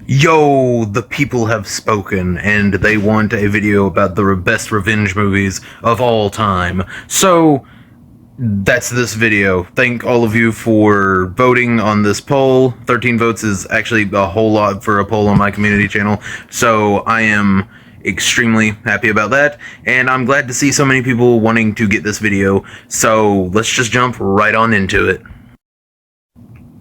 Yo, the people have spoken, and they want a video about the best revenge movies of all time. So, that's this video. Thank all of you for voting on this poll. 13 votes is actually a whole lot for a poll on my community channel, so I am extremely happy about that, and I'm glad to see so many people wanting to get this video, so let's just jump right on into it.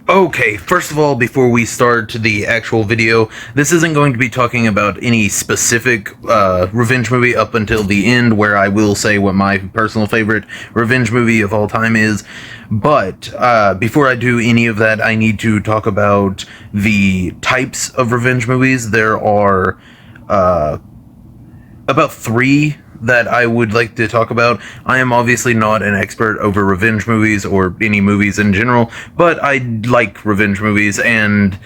Okay, first of all, before we start the actual video, this isn't going to be talking about any specific revenge movie up until the end, where I will say what my personal favorite revenge movie of all time is. But before I do any of that, I need to talk about the types of revenge movies. There are about three that I would like to talk about. I am obviously not an expert over revenge movies or any movies in general, but I like revenge movies and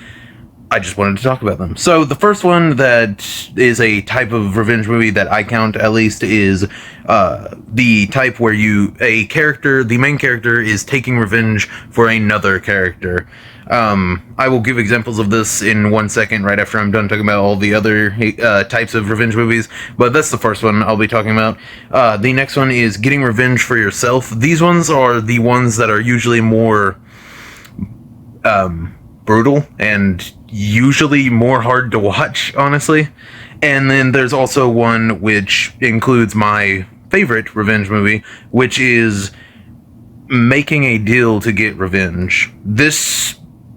I just wanted to talk about them. So the first one that is a type of revenge movie that I count at least is the type where the main character is taking revenge for another character. I will give examples of this in 1 second, right after I'm done talking about all the other types of revenge movies, but that's the first one I'll be talking about. The next one is getting revenge for yourself. These ones are the ones that are usually more brutal and usually more hard to watch, honestly. And then there's also one which includes my favorite revenge movie, which is making a deal to get revenge. This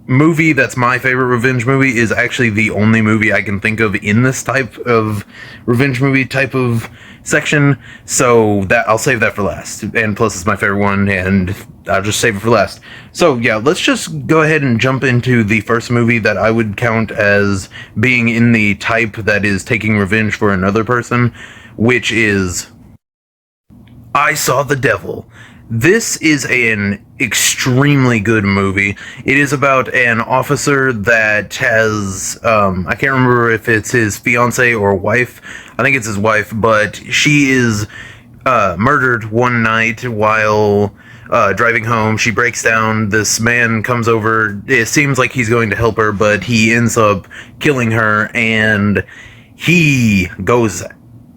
movie that's my favorite revenge movie is actually the only movie I can think of in this type of revenge movie type of section, so that I'll save that for last. And plus it's my favorite one, and I'll just save it for last. So yeah, let's just go ahead and jump into the first movie that I would count as being in the type that is taking revenge for another person, which is I Saw the Devil. This is an extremely good movie. It is about an officer that has, I can't remember if it's his fiance or wife. I think it's his wife, but she is murdered one night while driving home. She breaks down. This man comes over. It seems like he's going to help her, but he ends up killing her, and he goes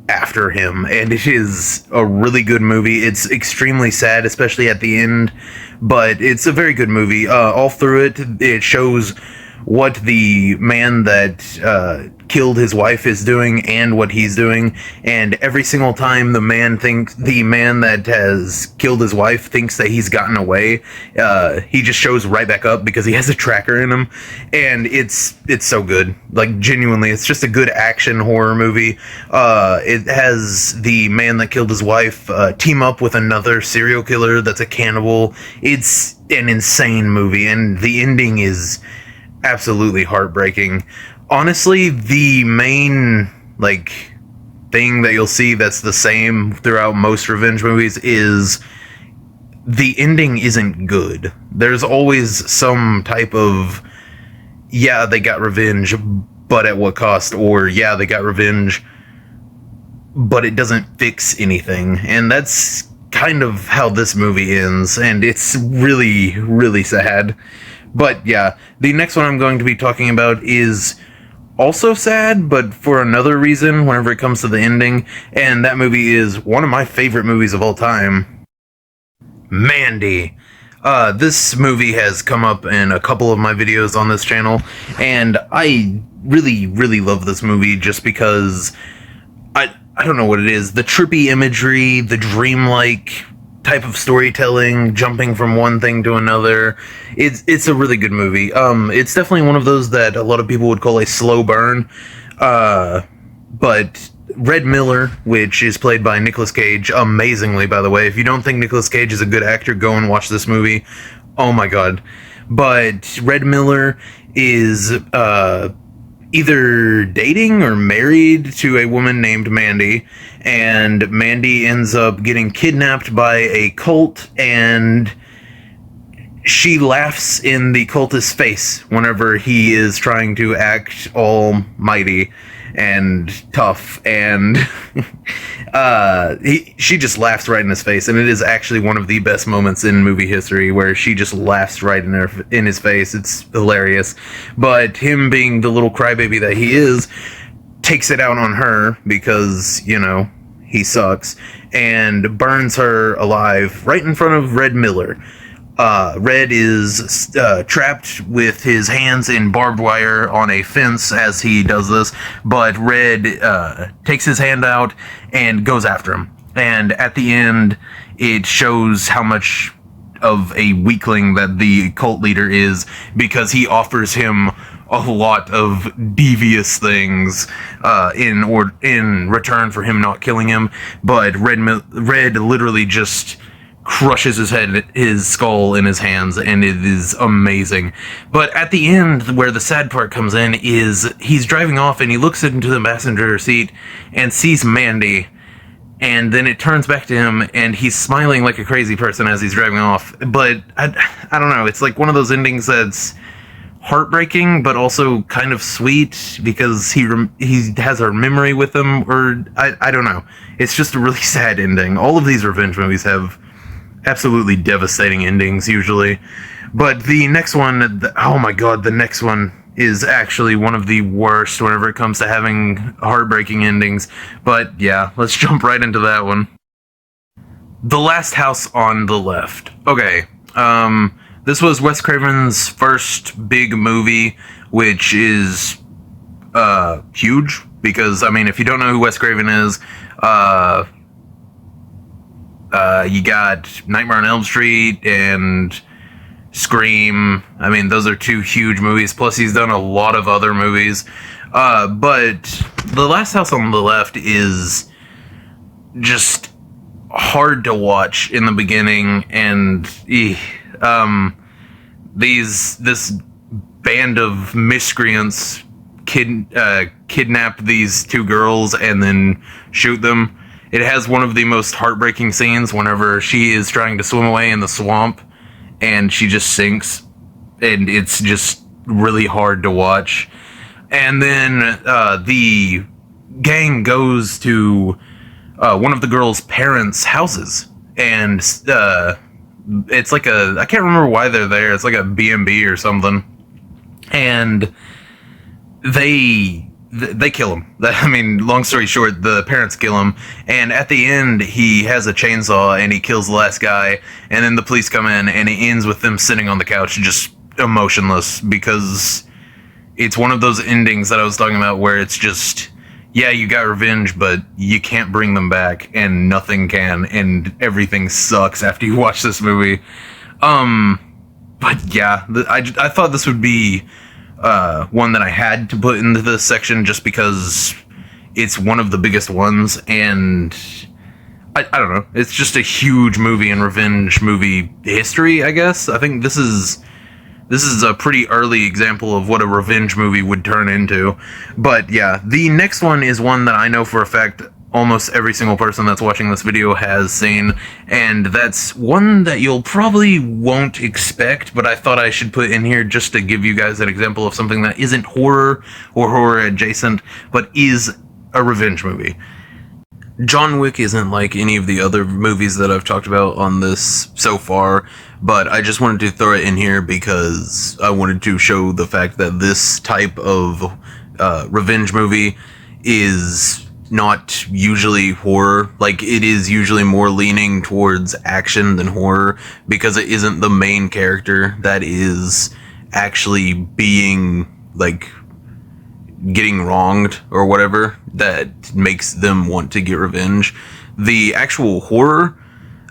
after him, and it is a really good movie. It's extremely sad, especially at the end, but it's a very good movie. All through it, it shows what the man that killed his wife is doing and what he's doing, and every single time the man that has killed his wife thinks that he's gotten away, he just shows right back up because he has a tracker in him, and it's so good. Like, genuinely, it's just a good action horror movie. It has the man that killed his wife team up with another serial killer that's a cannibal. It's an insane movie, and the ending is absolutely heartbreaking. Honestly, the main thing that you'll see that's the same throughout most revenge movies is the ending isn't good. There's always some type of, yeah, they got revenge, but at what cost? Or, yeah, they got revenge, but it doesn't fix anything. And that's kind of how this movie ends, and it's really, really sad. But yeah, the next one I'm going to be talking about is also sad, but for another reason whenever it comes to the ending, and that movie is one of my favorite movies of all time, Mandy. This movie has come up in a couple of my videos on this channel, and I really, really love this movie just because I don't know what it is. The trippy imagery, the dreamlike type of storytelling, jumping from one thing to another. It's a really good movie. It's definitely one of those that a lot of people would call a slow burn. But Red Miller, which is played by Nicolas Cage, amazingly, by the way. If you don't think Nicolas Cage is a good actor, go and watch this movie. Oh my god. But Red Miller is either dating or married to a woman named Mandy, and Mandy ends up getting kidnapped by a cult, and she laughs in the cultist's face whenever he is trying to act almighty and tough, and she just laughs right in his face, and it is actually one of the best moments in movie history where she just laughs right in his face. It's hilarious. But him, being the little crybaby that he is, takes it out on her because, you know, he sucks, and burns her alive right in front of Red Miller. Red is trapped with his hands in barbed wire on a fence as he does this, but Red takes his hand out and goes after him. And at the end, it shows how much of a weakling that the cult leader is, because he offers him a lot of devious things in return for him not killing him, but Red literally just crushes his skull in his hands, and it is amazing. But at the end, where the sad part comes in, is he's driving off and he looks into the passenger seat and sees Mandy, and then it turns back to him and he's smiling like a crazy person as he's driving off. But I don't know, it's like one of those endings that's heartbreaking but also kind of sweet because he has her memory with him, or I don't know. It's just a really sad ending. All of these revenge movies have absolutely devastating endings usually, but the next one, oh my god, the next one is actually one of the worst whenever it comes to having heartbreaking endings. But yeah, let's jump right into that one. The Last House on the Left. Okay, this was Wes Craven's first big movie, which is huge because, I mean, if you don't know who Wes Craven is, you got Nightmare on Elm Street and Scream. I mean, those are two huge movies. Plus, he's done a lot of other movies. But The Last House on the Left is just hard to watch in the beginning, and this band of miscreants kidnap these two girls and then shoot them. It has one of the most heartbreaking scenes whenever she is trying to swim away in the swamp and she just sinks, and it's just really hard to watch. And then the gang goes to one of the girls' parents' houses, and it's like I can't remember why they're there. It's like a B&B or something, and they kill him. I mean, long story short, the parents kill him, and at the end, he has a chainsaw and he kills the last guy, and then the police come in, and it ends with them sitting on the couch just emotionless, because it's one of those endings that I was talking about where it's just, yeah, you got revenge, but you can't bring them back, and nothing can, and everything sucks after you watch this movie. But yeah, I thought this would be one that I had to put into this section just because it's one of the biggest ones, and I don't know, it's just a huge movie in revenge movie history, I guess. I think this is a pretty early example of what a revenge movie would turn into. But yeah, the next one is one that I know for a fact almost every single person that's watching this video has seen, and that's one that you'll probably won't expect, but I thought I should put in here just to give you guys an example of something that isn't horror or horror adjacent, but is a revenge movie. John Wick isn't like any of the other movies that I've talked about on this so far, but I just wanted to throw it in here because I wanted to show the fact that this type of revenge movie is not usually horror. Like, it is usually more leaning towards action than horror, because it isn't the main character that is actually being, like, getting wronged or whatever that makes them want to get revenge. The actual horror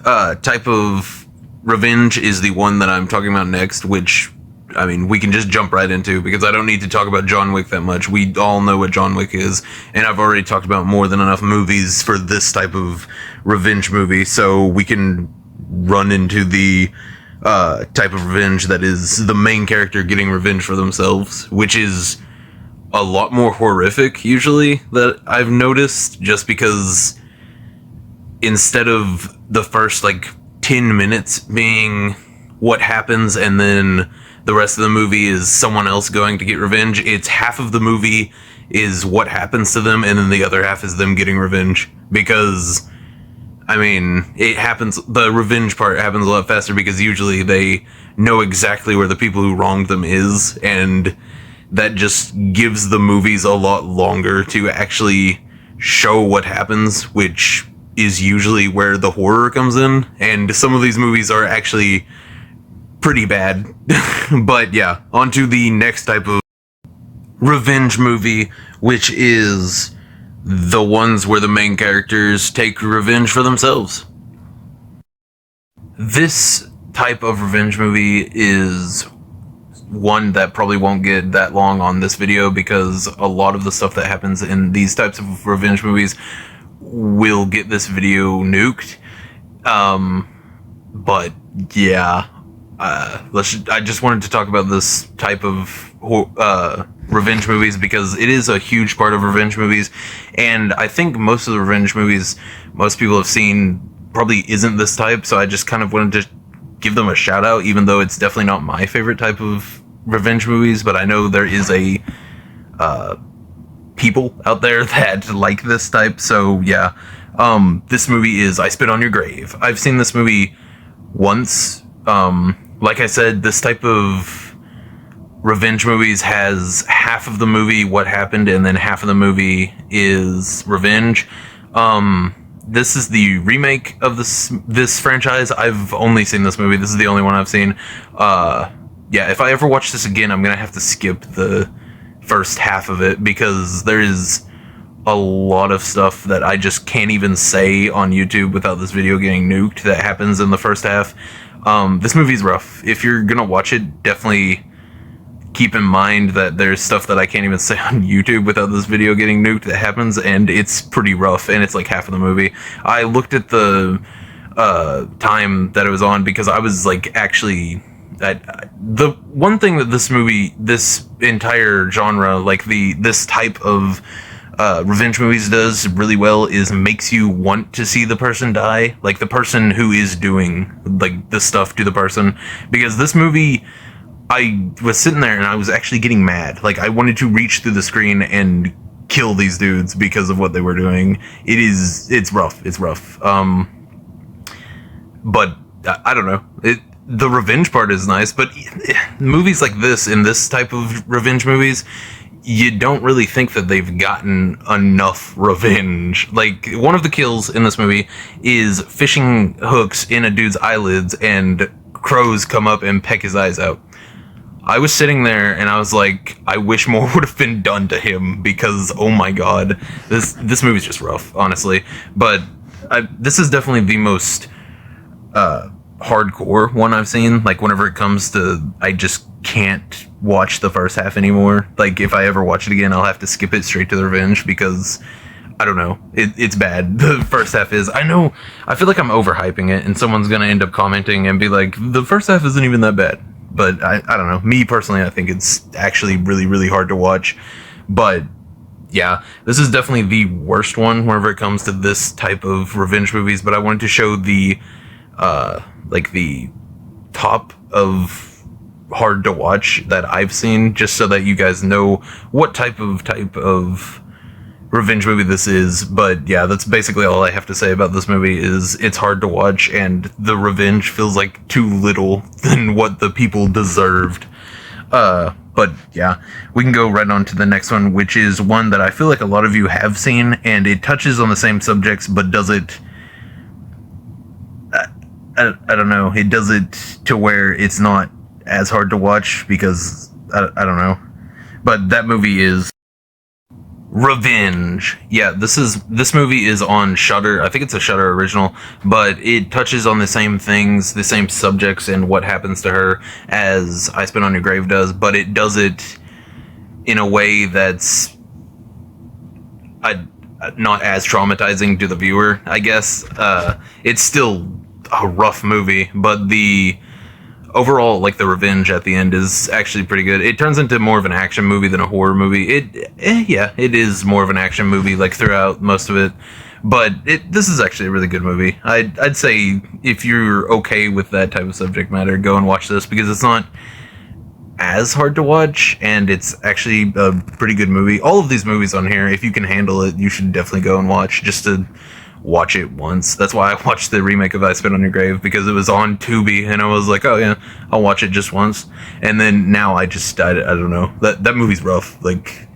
type of revenge is the one that I'm talking about next, which, I mean, we can just jump right into, because I don't need to talk about John Wick that much. We all know what John Wick is, and I've already talked about more than enough movies for this type of revenge movie, so we can run into the type of revenge that is the main character getting revenge for themselves, which is a lot more horrific, usually, that I've noticed, just because instead of the first, like, 10 minutes being what happens and then the rest of the movie is someone else going to get revenge. It's half of the movie is what happens to them, and then the other half is them getting revenge. Because, I mean, it happens, the revenge part happens a lot faster because usually they know exactly where the people who wronged them is, and that just gives the movies a lot longer to actually show what happens, which is usually where the horror comes in. And some of these movies are actually pretty bad. But yeah, on to the next type of revenge movie, which is the ones where the main characters take revenge for themselves. This type of revenge movie is one that probably won't get that long on this video because a lot of the stuff that happens in these types of revenge movies will get this video nuked. But yeah, I just wanted to talk about this type of revenge movies because it is a huge part of revenge movies, and I think most of the revenge movies most people have seen probably isn't this type, so I just kind of wanted to give them a shout out, even though it's definitely not my favorite type of revenge movies, but I know there is a people out there that like this type. So yeah, this movie is I Spit on Your Grave. I've seen this movie once. Like I said, this type of revenge movies has half of the movie what happened and then half of the movie is revenge. This is the remake of this franchise. I've only seen this movie. This is the only one I've seen. Yeah, if I ever watch this again, I'm gonna have to skip the first half of it because there is a lot of stuff that I just can't even say on YouTube without this video getting nuked that happens in the first half. This movie's rough. If you're gonna watch it, definitely keep in mind that there's stuff that I can't even say on YouTube without this video getting nuked that happens, and it's pretty rough, and it's like half of the movie. I looked at the time that it was on because I was like actually... the one thing that this entire genre, like this type of revenge movies does really well is makes you want to see the person die, like the person who is doing like this stuff to the person. Because this movie, I was sitting there and I was actually getting mad. Like I wanted to reach through the screen and kill these dudes because of what they were doing. It's rough. It's rough. But I don't know. The revenge part is nice, but movies like this, in this type of revenge movies, you don't really think that they've gotten enough revenge. Like, one of the kills in this movie is fishing hooks in a dude's eyelids, and crows come up and peck his eyes out. I was sitting there, and I was like, I wish more would have been done to him, because, oh my god, this movie's just rough, honestly. But this is definitely the most hardcore one I've seen. Like, whenever it comes to, I just can't watch the first half anymore. Like, if I ever watch it again, I'll have to skip it straight to the revenge because I don't know, it's bad. The first half is, I feel like I'm overhyping it, and someone's gonna end up commenting and be like, the first half isn't even that bad. But I don't know, me personally, I think it's actually really, really hard to watch. But yeah, this is definitely the worst one whenever it comes to this type of revenge movies. But I wanted to show the like the top of hard to watch that I've seen, just so that you guys know what type of revenge movie this is. But yeah, that's basically all I have to say about this movie. Is it's hard to watch, and the revenge feels like too little than what the people deserved. But yeah, we can go right on to the next one, which is one that I feel like a lot of you have seen, and it touches on the same subjects, but does it, I don't know, it does it to where it's not as hard to watch, because I don't know. But that movie is Revenge. Yeah, this movie is on Shudder. I think it's a Shudder original, but it touches on the same things, the same subjects, and what happens to her as I Spit on Your Grave does, but it does it in a way that's not as traumatizing to the viewer, I guess. It's still a rough movie, but the overall, like, the revenge at the end is actually pretty good. It turns into more of an action movie than a horror movie. Yeah, it is more of an action movie, like, throughout most of it. But this is actually a really good movie. I'd say if you're okay with that type of subject matter, go and watch this, because it's not as hard to watch, and it's actually a pretty good movie. All of these movies on here, if you can handle it, you should definitely go and watch, just to watch it once. That's why I watched the remake of I Spit on Your Grave, because it was on Tubi, and I was like, oh yeah, I'll watch it just once. And then now I don't know, that movie's rough, like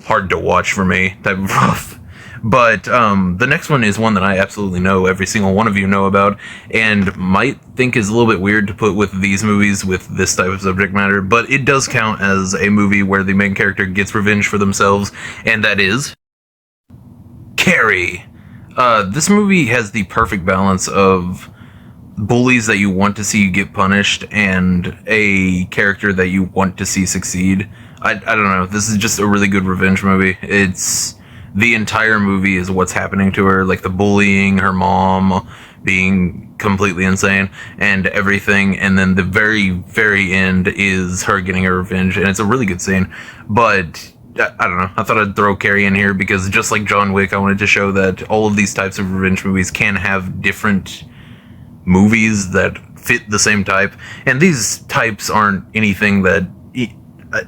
hard to watch for me type of rough. But the next one is one that I absolutely know every single one of you know about, and might think is a little bit weird to put with these movies with this type of subject matter, but it does count as a movie where the main character gets revenge for themselves, and that is Carrie. This movie has the perfect balance of bullies that you want to see get punished and a character that you want to see succeed. I don't know. This is just a really good revenge movie. The entire movie is what's happening to her, like the bullying, her mom being completely insane, and everything. And then the very, very end is her getting her revenge, and it's a really good scene. But I don't know. I thought I'd throw Carrie in here because, just like John Wick, I wanted to show that all of these types of revenge movies can have different movies that fit the same type. And these types aren't anything that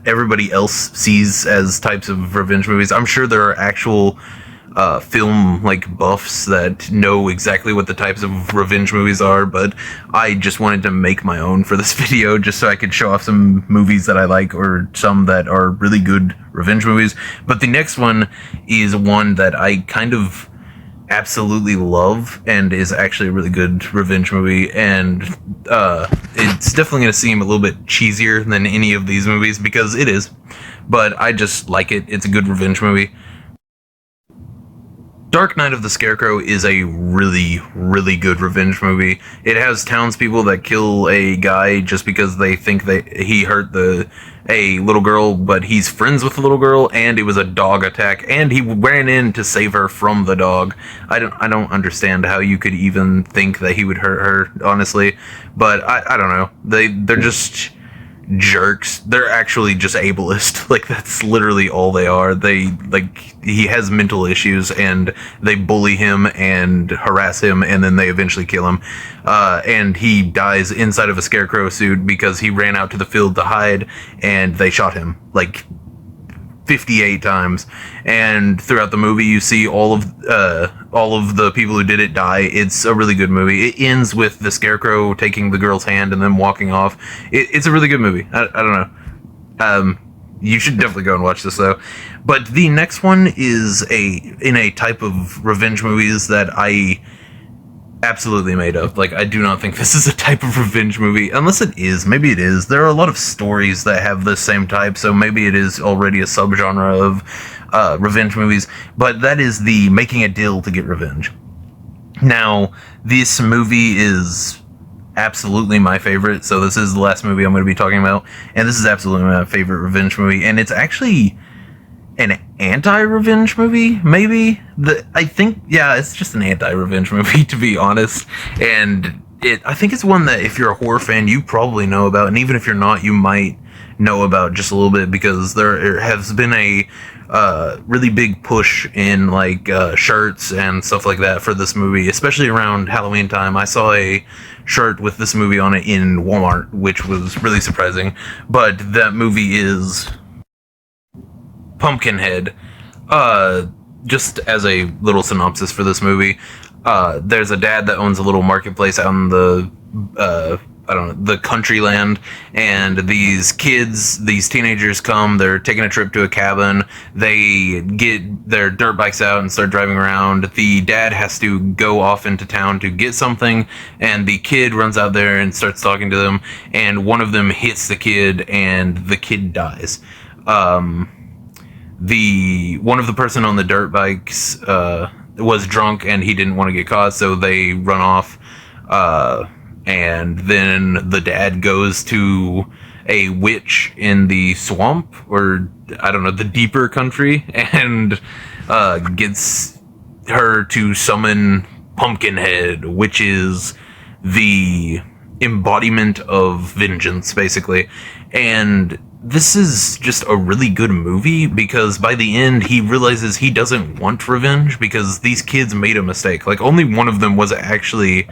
everybody else sees as types of revenge movies. I'm sure there are actual film like buffs that know exactly what the types of revenge movies are, but I just wanted to make my own for this video, just so I could show off some movies that I like, or some that are really good revenge movies. But the next one is one that I kind of absolutely love, and is actually a really good revenge movie, and it's definitely going to seem a little bit cheesier than any of these movies, because it is, but I just like it. It's a good revenge movie. Dark Knight of the Scarecrow is a really, really good revenge movie. It has townspeople that kill a guy just because they think that he hurt a little girl, but he's friends with the little girl, and it was a dog attack, and he ran in to save her from the dog. I don't understand how you could even think that he would hurt her, honestly, but I don't know. They're just jerks. They're actually just ableist. Like, that's literally all they are. He has mental issues, and they bully him and harass him, and then they eventually kill him. And he dies inside of a scarecrow suit because he ran out to the field to hide, and they shot him like 58 times. And throughout the movie, you see all of the people who did it die. It's a really good movie. It ends with the scarecrow taking the girl's hand and then walking off. It's a really good movie. I don't know. You should definitely go and watch this, though. But the next one is in a type of revenge movies that I absolutely made up. Like, I do not think this is a type of revenge movie, unless it is. Maybe it is. There are a lot of stories that have the same type, so maybe it is already a subgenre of revenge movies. But that is the making a deal to get revenge. Now, this movie is absolutely my favorite, so this is the last movie I'm going to be talking about, and this is absolutely my favorite revenge movie, and it's actually an anti-revenge movie, maybe? It's just an anti-revenge movie, to be honest, and I think it's one that if you're a horror fan, you probably know about, and even if you're not, you might know about just a little bit, because there has been a really big push in shirts and stuff like that for this movie, especially around Halloween time. I saw a shirt with this movie on it in Walmart, which was really surprising, but that movie is Pumpkinhead. Just as a little synopsis for this movie, there's a dad that owns a little marketplace out in the country land, and these teenagers come, they're taking a trip to a cabin, they get their dirt bikes out and start driving around. The dad has to go off into town to get something, and the kid runs out there and starts talking to them, and one of them hits the kid, and the kid dies. One of the person on the dirt bikes was drunk, and he didn't want to get caught, so they run off. And then the dad goes to a witch in the swamp, or I don't know, the deeper country, and gets her to summon Pumpkinhead, which is the embodiment of vengeance, basically. And this is just a really good movie because by the end he realizes he doesn't want revenge because these kids made a mistake. Like, only one of them was actually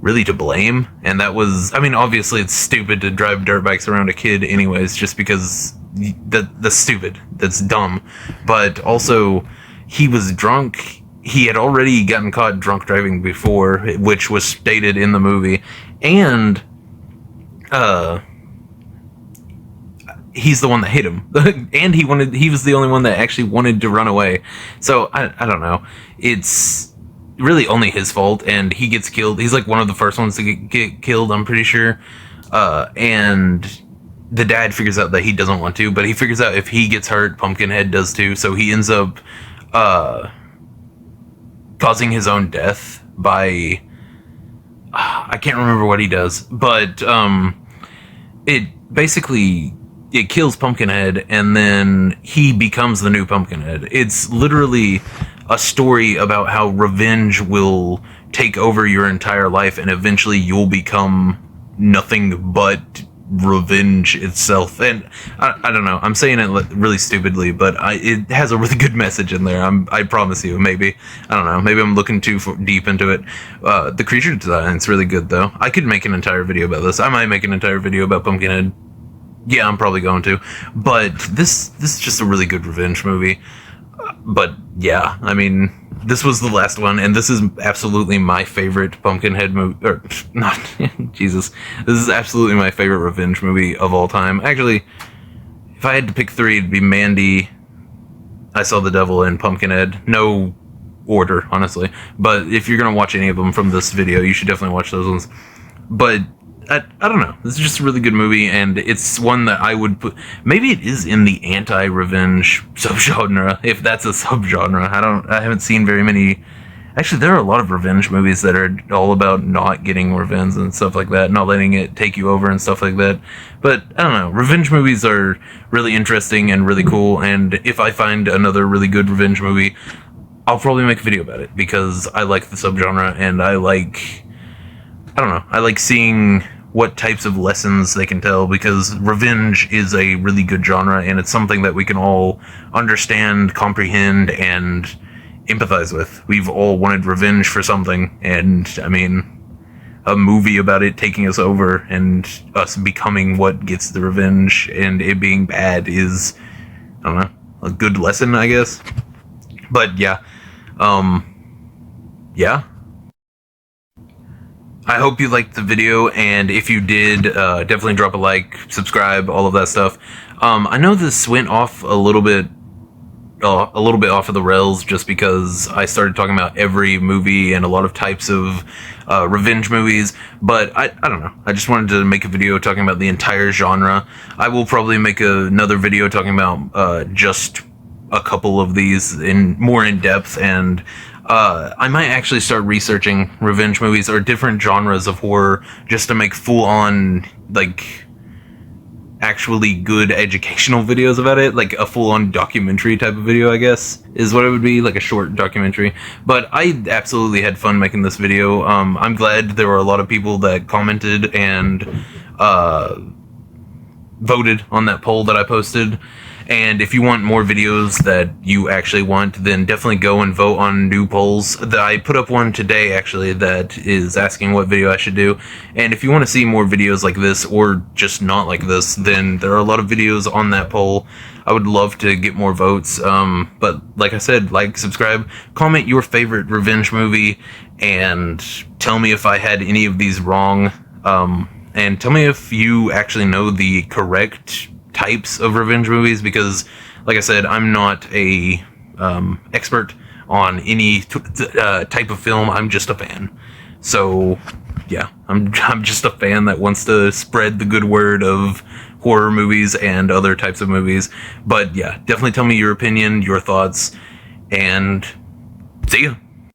really to blame, and that was, I mean, obviously it's stupid to drive dirt bikes around a kid anyways, just because that's stupid, that's dumb. But also, he was drunk. He had already gotten caught drunk driving before, which was stated in the movie, and he's the one that hit him. And he was the only one that actually wanted to run away. So I don't know, it's really only his fault, and he gets killed. He's like one of the first ones to get killed, I'm pretty sure. And the dad figures out that he doesn't want to, but he figures out if he gets hurt, Pumpkinhead does too. So he ends up causing his own death by I can't remember what he does, but it basically, it kills Pumpkinhead, and then he becomes the new Pumpkinhead. It's literally a story about how revenge will take over your entire life, and eventually you'll become nothing but revenge itself. And I don't know, I'm saying it really stupidly, but it has a really good message in there. I promise you. Maybe, I don't know, maybe I'm looking too deep into it. The creature design's really good though. I could make an entire video about this. I might make an entire video about Pumpkinhead. Yeah, I'm probably going to. But this is just a really good revenge movie. But yeah, I mean, this was the last one, and this is absolutely my favorite Pumpkinhead movie. Or not, Jesus. This is absolutely my favorite revenge movie of all time. Actually, if I had to pick three, it'd be Mandy, I Saw the Devil, and Pumpkinhead. No order, honestly. But if you're gonna watch any of them from this video, you should definitely watch those ones. But I don't know. This is just a really good movie, and it's one that I would put. Maybe it is in the anti-revenge subgenre, if that's a subgenre. I haven't seen very many. Actually, there are a lot of revenge movies that are all about not getting revenge and stuff like that, not letting it take you over and stuff like that. But I don't know. Revenge movies are really interesting and really cool, and if I find another really good revenge movie, I'll probably make a video about it because I like the subgenre, and I don't know, I like seeing what types of lessons they can tell, because revenge is a really good genre, and it's something that we can all understand, comprehend, and empathize with. We've all wanted revenge for something, and I mean, a movie about it taking us over and us becoming what gets the revenge and it being bad is, I don't know, a good lesson, I guess. But yeah, yeah. I hope you liked the video, and if you did, definitely drop a like, subscribe, all of that stuff. I know this went off a little bit off of the rails just because I started talking about every movie and a lot of types of revenge movies, but I don't know. I just wanted to make a video talking about the entire genre. I will probably make another video talking about just a couple of these more in depth, and I might actually start researching revenge movies or different genres of horror just to make full-on, like, actually good educational videos about it, like a full-on documentary type of video, I guess, is what it would be, like a short documentary. But I absolutely had fun making this video. I'm glad there were a lot of people that commented and voted on that poll that I posted. And if you want more videos that you actually want, then definitely go and vote on new polls. I put up one today, actually, that is asking what video I should do. And if you want to see more videos like this, or just not like this, then there are a lot of videos on that poll. I would love to get more votes. But like I said, like, subscribe, comment your favorite revenge movie, and tell me if I had any of these wrong. And tell me if you actually know the correct types of revenge movies, because like I said, I'm not a expert on any type of film. I'm just a fan. So yeah, I'm just a fan that wants to spread the good word of horror movies and other types of movies. But yeah, definitely tell me your opinion, your thoughts, and see ya.